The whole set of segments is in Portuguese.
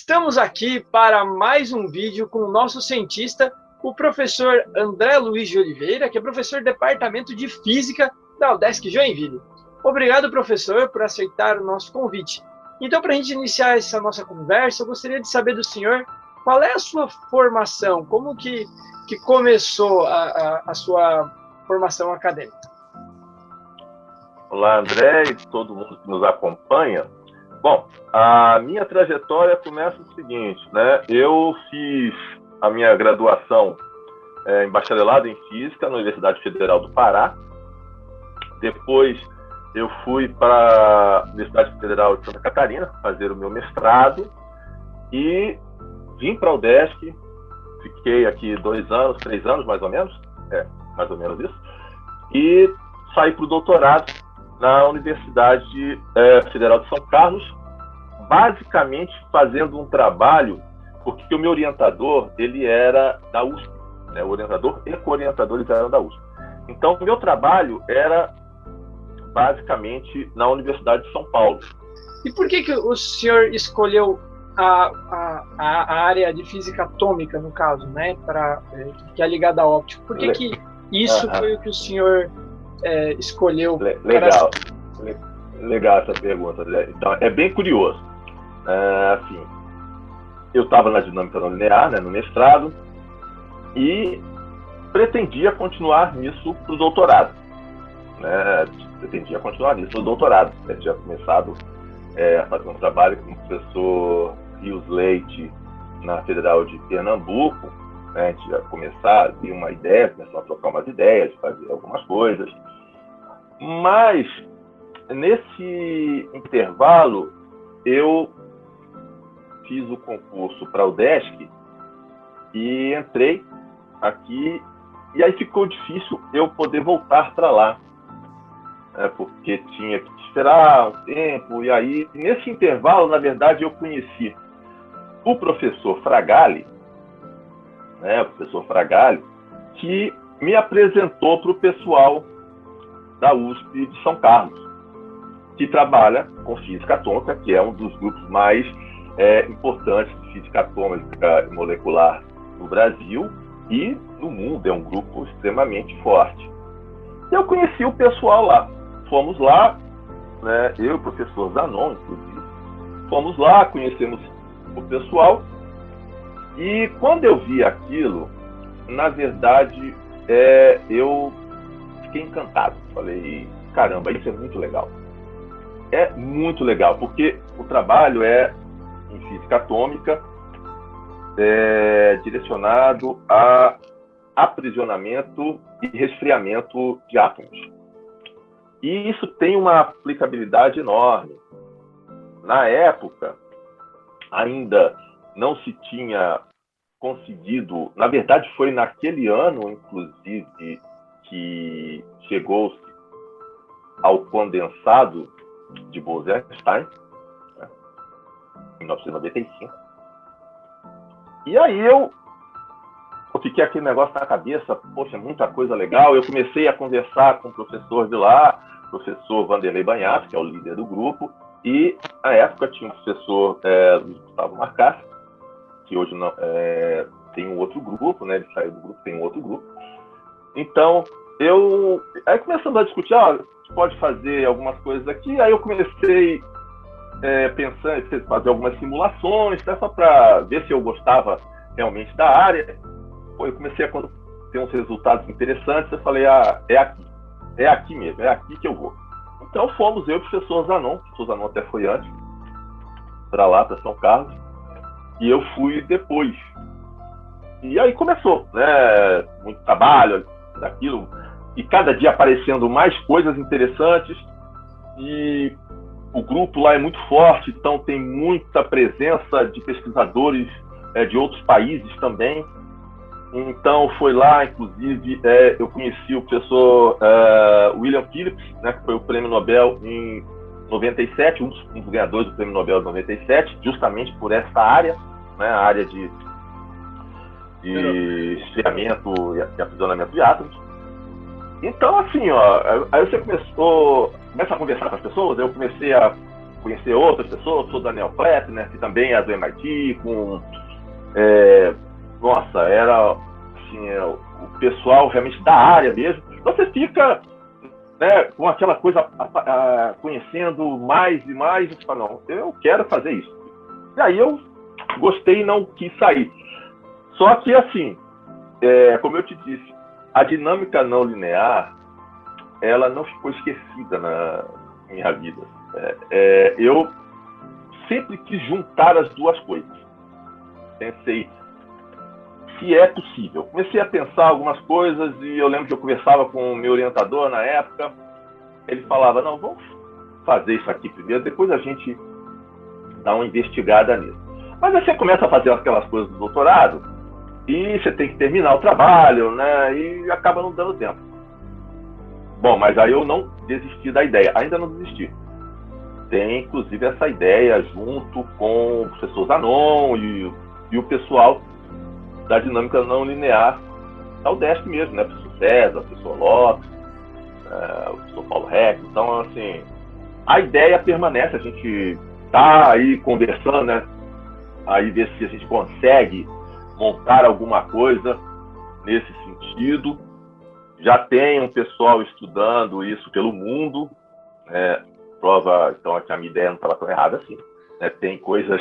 Estamos aqui para mais um vídeo com o nosso cientista, o professor André Luiz de Oliveira, que é professor do Departamento de Física da UDESC Joinville. Obrigado, professor, por aceitar o nosso convite. Então, para a gente iniciar essa nossa conversa, eu gostaria de saber do senhor qual é a sua formação, como que começou a sua formação acadêmica. Olá, André, e todo mundo que nos acompanha. Bom, a minha trajetória começa o seguinte, né? Eu fiz a minha graduação em bacharelado em Física na Universidade Federal do Pará. Depois eu fui para a Universidade Federal de Santa Catarina fazer o meu mestrado e vim para a UDESC. Fiquei aqui 2 anos, 3 anos mais ou menos, mais ou menos isso, e saí para o doutorado na Universidade Federal de São Carlos, basicamente fazendo um trabalho, porque o meu orientador, ele era da USP, né? O orientador e co-orientadores eram da USP. Então, o meu trabalho era basicamente na Universidade de São Paulo. E por que o senhor escolheu a área de física atômica, no caso, né, que é ligada à óptica? Por que isso foi o que o senhor escolheu? Legal essa pergunta. Então, é bem curioso. Assim, eu estava na dinâmica não linear, né, no mestrado, e pretendia continuar nisso para o doutorado. Eu tinha começado a fazer um trabalho com o professor Rios Leite na Federal de Pernambuco, né? A gente ia começar a ter uma ideia, começar a trocar umas ideias, fazer algumas coisas. Mas, nesse intervalo, eu fiz o concurso para o UDESC e entrei aqui, e aí ficou difícil eu poder voltar para lá, porque tinha que esperar um tempo, e aí, nesse intervalo, na verdade, eu conheci o professor Fragali, que me apresentou para o pessoal da USP de São Carlos, que trabalha com física atômica, que é um dos grupos mais importantes de física atômica e molecular no Brasil e no mundo, é um grupo extremamente forte. Eu conheci o pessoal lá. Fomos lá, né, eu e o professor Zanon, inclusive, fomos lá, conhecemos o pessoal, e quando eu vi aquilo, na verdade, eu fiquei encantado. Falei, caramba, isso é muito legal. É muito legal, porque o trabalho é em física atômica, direcionado a aprisionamento e resfriamento de átomos. E isso tem uma aplicabilidade enorme. Na época, ainda não se tinha conseguido, na verdade foi naquele ano, inclusive, que chegou-se ao condensado de Bose-Einstein, né, em 1995. E aí eu fiquei aquele negócio na cabeça, poxa, muita coisa legal. Eu comecei a conversar com o professor de lá, professor Vanderlei Banhato, que é o líder do grupo, e na época tinha o professor Luiz Gustavo Marcassi, que hoje não, tem um outro grupo, né? Ele saiu do grupo, tem um outro grupo. Então, aí começamos a discutir, a gente pode fazer algumas coisas aqui. Aí eu comecei pensando em fazer algumas simulações, só para ver se eu gostava realmente da área. Eu comecei a ter uns resultados interessantes. Eu falei, é aqui mesmo, é aqui que eu vou. Então fomos eu e o professor Zanon. O professor Zanon até foi antes, para lá, para São Carlos, e eu fui depois. E aí começou, né? Muito trabalho daquilo, e cada dia aparecendo mais coisas interessantes, e o grupo lá é muito forte, então tem muita presença de pesquisadores de outros países também. Então foi lá, inclusive, eu conheci o professor William Phillips, né, que foi o prêmio Nobel em 97, um dos ganhadores do prêmio Nobel de 97, justamente por essa área, né, a área de esfriamento e aprisionamento de átomos. Então, assim, aí você começa a conversar com as pessoas. Eu comecei a conhecer outras pessoas, sou Daniel Kleppner, que também é do MIT, nossa, era assim, o pessoal realmente da área mesmo. Você fica, né, com aquela coisa, conhecendo mais e mais, e você fala, não, eu quero fazer isso. E aí eu gostei e não quis sair. Só que, assim, como eu te disse, a dinâmica não linear, ela não ficou esquecida na minha vida. Eu sempre quis juntar as duas coisas. Pensei, se é possível. Comecei a pensar algumas coisas e eu lembro que eu conversava com o meu orientador na época. Ele falava, não, vamos fazer isso aqui primeiro, depois a gente dá uma investigada nisso. Mas aí você começa a fazer aquelas coisas do doutorado e você tem que terminar o trabalho, né? E acaba não dando tempo. Bom, mas aí eu não desisti da ideia, ainda não desisti. Tem, inclusive, essa ideia junto com o professor Zanon e o pessoal da dinâmica não linear da UDESC mesmo, né? O professor César, o professor Lopes, o professor Paulo Reck. Então, assim, a ideia permanece, a gente tá aí conversando, né? Aí ver se a gente consegue montar alguma coisa nesse sentido. Já tem um pessoal estudando isso pelo mundo, né? Prova, então, que a minha ideia não estava tão errada assim. Né? Tem coisas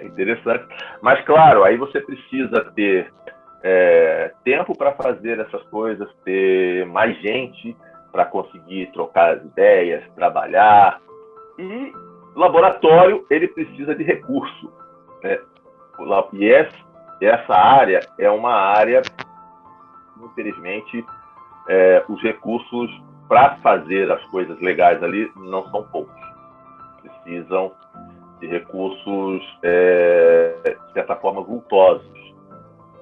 interessantes. Mas, claro, aí você precisa ter tempo para fazer essas coisas, ter mais gente para conseguir trocar as ideias, trabalhar. E laboratório, ele precisa de recurso. Né? E essa área é uma área, infelizmente, os recursos para fazer as coisas legais ali não são poucos. Precisam de recursos, de certa forma, vultosos.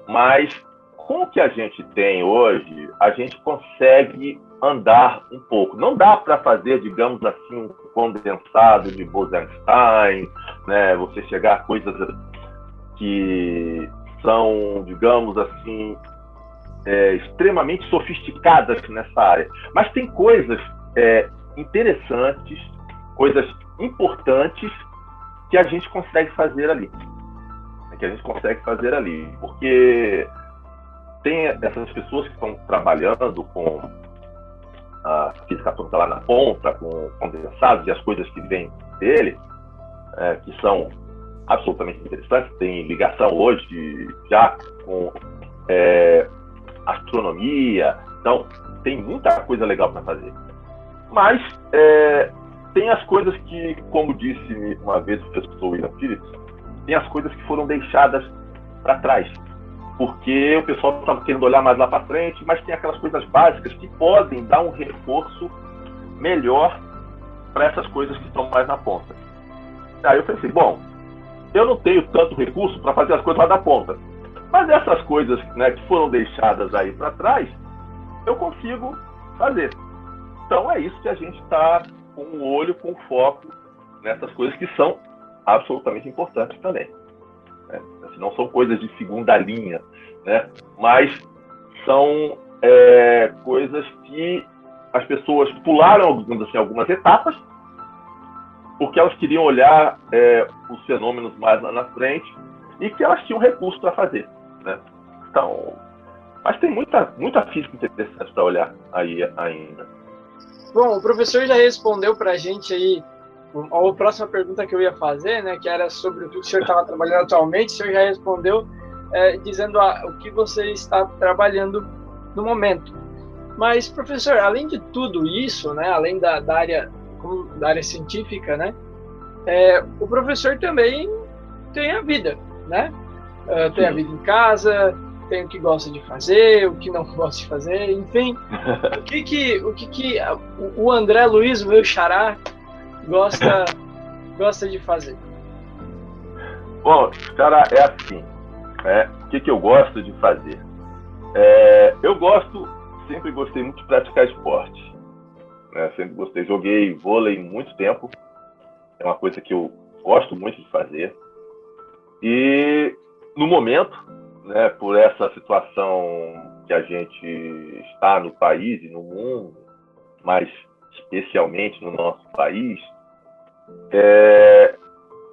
Mas, com o que a gente tem hoje, a gente consegue andar um pouco. Não dá para fazer, digamos assim, um condensado de Bose-Einstein, né? Você chegar a coisas que são, digamos assim, extremamente sofisticadas nessa área. Mas tem coisas interessantes, coisas importantes que a gente consegue fazer ali. Porque tem essas pessoas que estão trabalhando com a física atômica lá na ponta, com condensados e as coisas que vêm dele, que são absolutamente interessantes, tem ligação hoje já com astronomia, então tem muita coisa legal para fazer. Mas tem as coisas que, como disse uma vez o professor William Phillips, tem as coisas que foram deixadas para trás, porque o pessoal estava querendo olhar mais lá para frente, mas tem aquelas coisas básicas que podem dar um reforço melhor para essas coisas que estão mais na ponta. Aí eu pensei, bom, eu não tenho tanto recurso para fazer as coisas lá da ponta, mas essas coisas, né, que foram deixadas aí para trás, eu consigo fazer. Então é isso que a gente está com o olho, com foco nessas coisas que são absolutamente importantes também. Né? Assim, não são coisas de segunda linha, né? Mas são coisas que as pessoas pularam, digamos assim, algumas etapas, porque elas queriam olhar os fenômenos mais na frente e que elas tinham recurso para fazer. Né? Então, mas tem muita física interessante para olhar aí ainda. Bom, o professor já respondeu para a gente aí a próxima pergunta que eu ia fazer, né, que era sobre o que o senhor estava trabalhando atualmente. O senhor já respondeu dizendo o que você está trabalhando no momento. Mas, professor, além de tudo isso, né, além da área científica, né, o professor também tem a vida, né? Tem a vida em casa, tem o que gosta de fazer, o que não gosta de fazer, enfim. O que o André Luiz, o meu xará, gosta de fazer? Bom, cara, é assim. O que eu gosto de fazer? Sempre gostei muito de praticar esporte. Né? Sempre gostei, joguei vôlei muito tempo. É uma coisa que eu gosto muito de fazer. E no momento, né, por essa situação que a gente está no país e no mundo, mas especialmente no nosso país,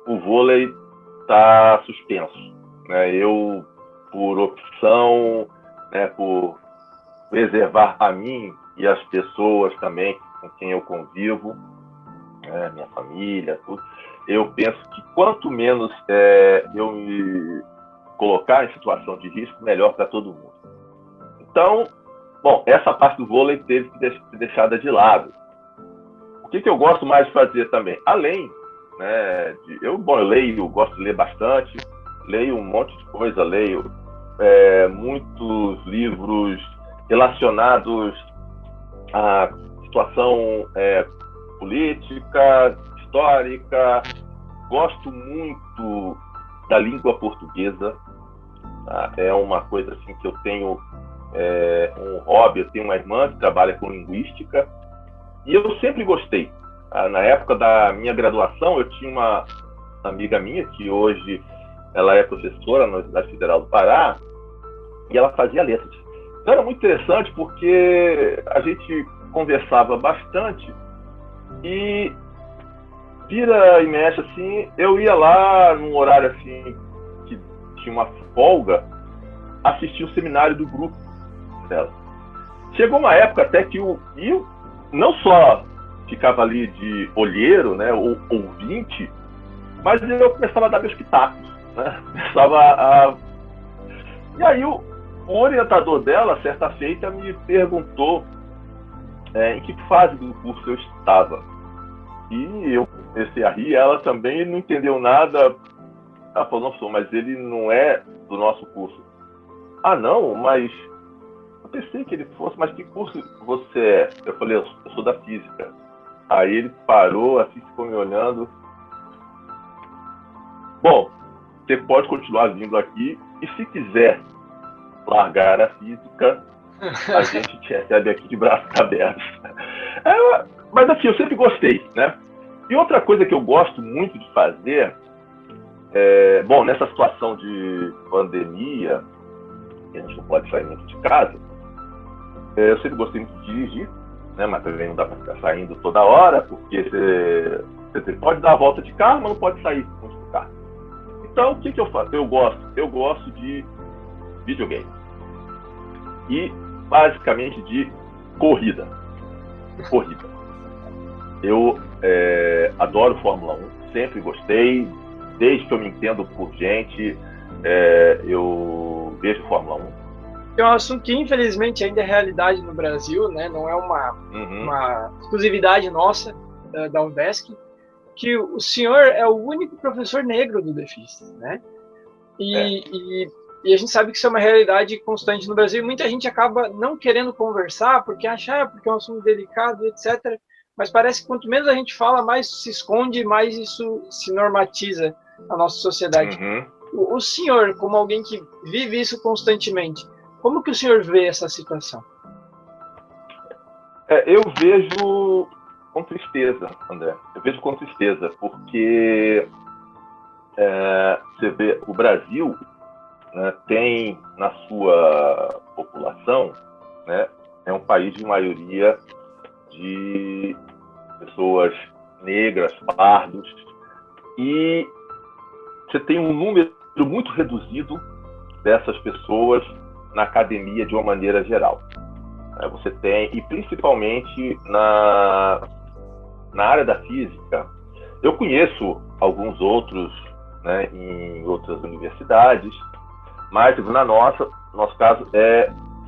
o vôlei está suspenso, né? Eu, por opção, né, por preservar a mim e as pessoas também com quem eu convivo, né, minha família, tudo, eu penso que quanto menos eu me colocar em situação de risco, melhor para todo mundo. Então, bom, essa parte do vôlei teve que ser deixada de lado. O que eu gosto mais de fazer também? Além, né, eu leio, gosto de ler bastante, leio um monte de coisa, leio muitos livros relacionados à situação política, histórica. Gosto muito da língua portuguesa. Tá? É uma coisa assim que eu tenho um hobby. Eu tenho uma irmã que trabalha com linguística e eu sempre gostei. Na época da minha graduação, eu tinha uma amiga minha que hoje ela é professora na Universidade Federal do Pará e ela fazia letras. Então era muito interessante porque a gente conversava bastante e vira e mexe assim, eu ia lá num horário assim que tinha uma folga, assistir o seminário do grupo dela. Chegou uma época até que eu não só ficava ali de olheiro, né, ou ouvinte, mas eu começava a dar meus pitacos, né? E aí o orientador dela, certa feita, me perguntou em que fase do curso eu estava. E eu comecei a rir, ela também não entendeu nada. Ela falou, não, mas ele não é do nosso curso. Ah, não, mas eu pensei que ele fosse, mas que curso você é? Eu falei, eu sou da física. Aí ele parou, assim, ficou me olhando. Bom, você pode continuar vindo aqui e se quiser largar a física, a gente te recebe aqui de braços abertos. Mas assim, eu sempre gostei, né? E outra coisa que eu gosto muito de fazer, bom, nessa situação de pandemia, que a gente não pode sair muito de casa, eu sempre gostei muito de dirigir, né? Mas também não dá para ficar saindo toda hora, porque você pode dar a volta de carro, mas não pode sair muito do carro. Então, o que eu faço? Eu gosto de videogame. E, basicamente, de corrida. Eu adoro Fórmula 1, sempre gostei, desde que eu me entendo por gente, eu vejo Fórmula 1. É um assunto que, infelizmente, ainda é realidade no Brasil, né? Não é uma exclusividade nossa, da UDESC, que o senhor é o único professor negro do DEFIS, né? E a gente sabe que isso é uma realidade constante no Brasil, e muita gente acaba não querendo conversar, porque acha porque é um assunto delicado, etc. Mas parece que quanto menos a gente fala, mais se esconde, mais isso se normatiza na nossa sociedade. O senhor, como alguém que vive isso constantemente, como que o senhor vê essa situação? Eu vejo com tristeza, André. Eu vejo com tristeza, porque você vê, o Brasil, né, tem na sua população, né, é um país de maioria de pessoas negras, pardos, e você tem um número muito reduzido dessas pessoas na academia de uma maneira geral. Você tem, e principalmente na área da física, eu conheço alguns outros, né, em outras universidades, mas nosso caso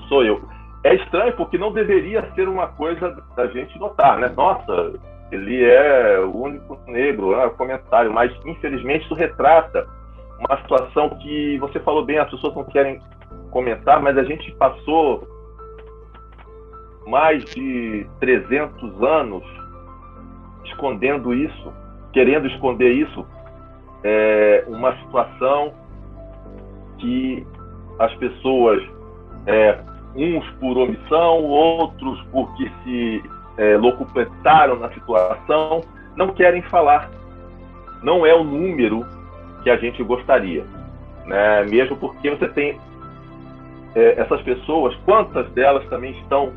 sou eu. É estranho porque não deveria ser uma coisa da gente notar, né? Nossa, ele é o único negro, comentário, mas infelizmente isso retrata uma situação que você falou bem, as pessoas não querem comentar, mas a gente passou mais de 300 anos escondendo isso, querendo esconder isso. Uma situação que as pessoas, uns por omissão, outros porque se locupletaram na situação, não querem falar. Não é o número que a gente gostaria, né? Mesmo porque você tem essas pessoas, quantas delas também estão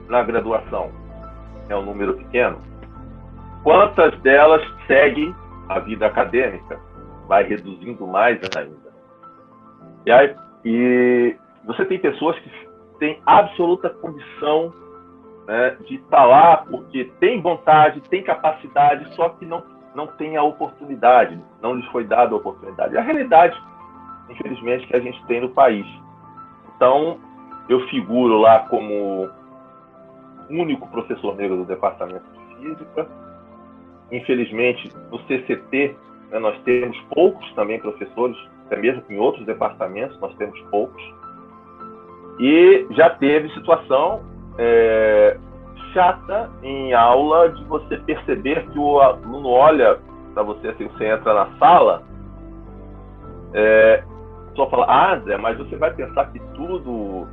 na graduação? É um número pequeno. quantas delas seguem a vida acadêmica? Vai reduzindo mais ainda. E você tem pessoas que têm absoluta condição, né, de estar lá porque tem vontade, tem capacidade, só que não tem a oportunidade, não lhes foi dada a oportunidade. É a realidade, infelizmente, que a gente tem no país. Então, eu figuro lá como único professor negro do departamento de Física. Infelizmente, no CCT, né, nós temos poucos também professores, até mesmo em outros departamentos nós temos poucos. E já teve situação chata em aula de você perceber que o aluno olha para você, assim, você entra na sala, só fala, Zé, mas você vai pensar que tudo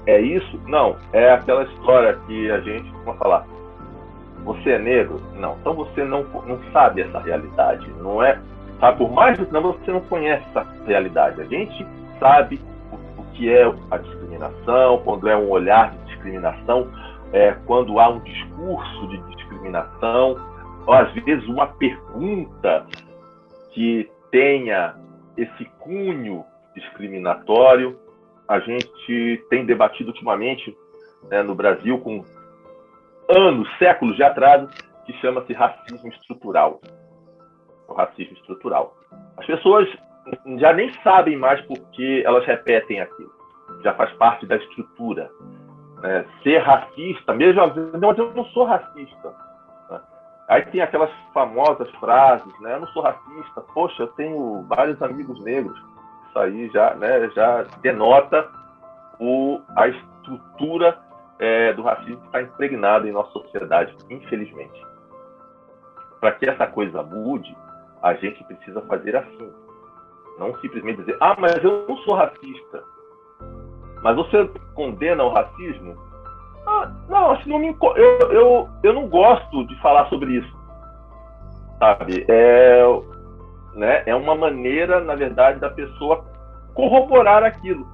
é isso? Não, é aquela história que a gente costuma falar. Você é negro? Não. Então você não sabe essa realidade. Não é, sabe? Por mais que você não conhece essa realidade. A gente sabe o que é a discriminação, quando é um olhar de discriminação, quando há um discurso de discriminação, ou às vezes uma pergunta que tenha esse cunho discriminatório. A gente tem debatido ultimamente, né, no Brasil, com anos, séculos de atraso, que chama-se racismo estrutural. O racismo estrutural. As pessoas já nem sabem mais por que elas repetem aquilo. Já faz parte da estrutura. Ser racista, mesmo às vezes, não, eu não sou racista. Aí tem aquelas famosas frases, né? Eu não sou racista, poxa, eu tenho vários amigos negros. Isso aí já, né, já denota a estrutura do racismo que está impregnado em nossa sociedade, infelizmente. Para que essa coisa mude, a gente precisa fazer assim. Não simplesmente dizer, mas eu não sou racista. Mas você condena o racismo? Não, assim, eu não gosto de falar sobre isso. Sabe? É uma maneira, na verdade, da pessoa corroborar aquilo.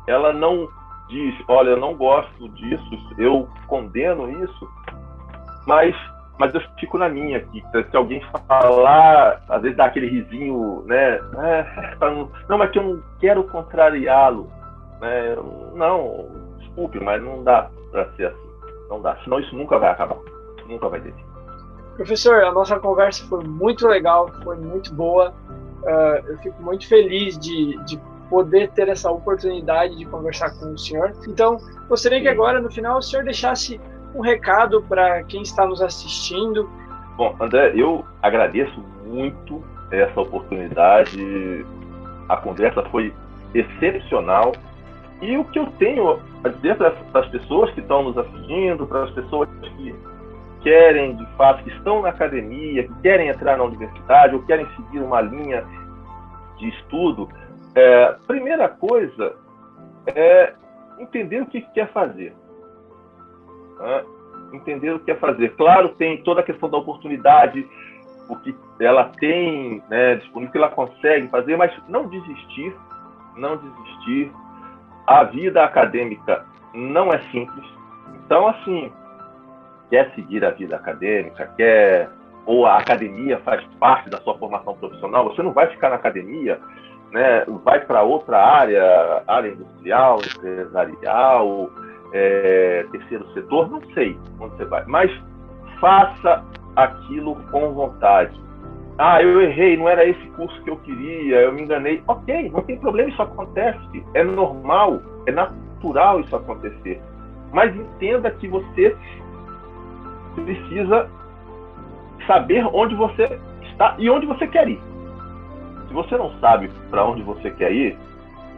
Ela não diz, olha, eu não gosto disso, eu condeno isso, mas eu fico na minha aqui. Se alguém falar, às vezes dá aquele risinho, né? Não, mas que eu não quero contrariá-lo. Né? Não, desculpe, mas não dá para ser assim. Não dá, senão isso nunca vai acabar. Nunca vai ter fim. Professor, a nossa conversa foi muito legal, foi muito boa. Eu fico muito feliz de poder ter essa oportunidade de conversar com o senhor. Então, gostaria que agora, no final, o senhor deixasse um recado para quem está nos assistindo. Bom, André, eu agradeço muito essa oportunidade. A conversa foi excepcional. E o que eu tenho a dizer para as pessoas que estão nos assistindo, para as pessoas que querem, de fato, que estão na academia, que querem entrar na universidade ou querem seguir uma linha de estudo, primeira coisa é entender o que quer fazer. Né? Entender o que quer fazer. Claro, tem toda a questão da oportunidade, o que ela tem, né, disponível, o que ela consegue fazer, mas não desistir. A vida acadêmica não é simples. Então, assim, quer seguir a vida acadêmica, ou a academia faz parte da sua formação profissional, você não vai ficar na academia, né? Vai para outra área industrial, empresarial, terceiro setor, não sei onde você vai, mas faça aquilo com vontade. Eu errei, não era esse curso que eu queria, eu me enganei. Ok, não tem problema, isso acontece, é normal, é natural isso acontecer. Mas entenda que você precisa saber onde você está e onde você quer ir. Se você não sabe para onde você quer ir,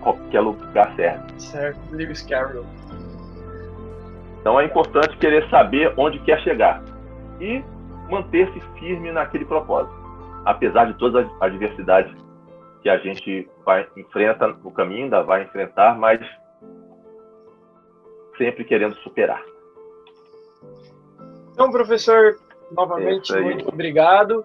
qualquer lugar serve. Certo, Lewis Carroll. Então é importante querer saber onde quer chegar e manter-se firme naquele propósito, apesar de todas as adversidades que a gente enfrenta no caminho, ainda vai enfrentar, mas sempre querendo superar. Então, professor, novamente, muito obrigado.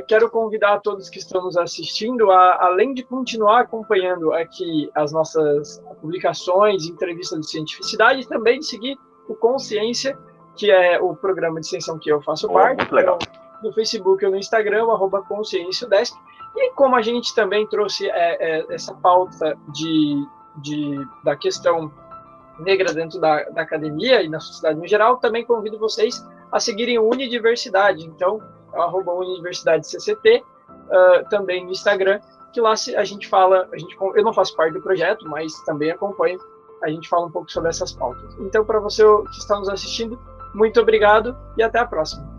Quero convidar todos que estão nos assistindo além de continuar acompanhando aqui as nossas publicações, entrevistas de cientificidade, também de seguir o Consciência, que é o programa de extensão que eu faço parte. Muito legal. Então, no Facebook ou no Instagram, @consciênciaudesc. E como a gente também trouxe essa pauta da questão negra dentro da academia e na sociedade no geral, também convido vocês a seguirem o Unidiversidade. Então, é o @UnidiversidadeCCT, também no Instagram, que lá a gente fala, eu não faço parte do projeto, mas também acompanho, a gente fala um pouco sobre essas pautas. Então, para você que está nos assistindo, muito obrigado e até a próxima.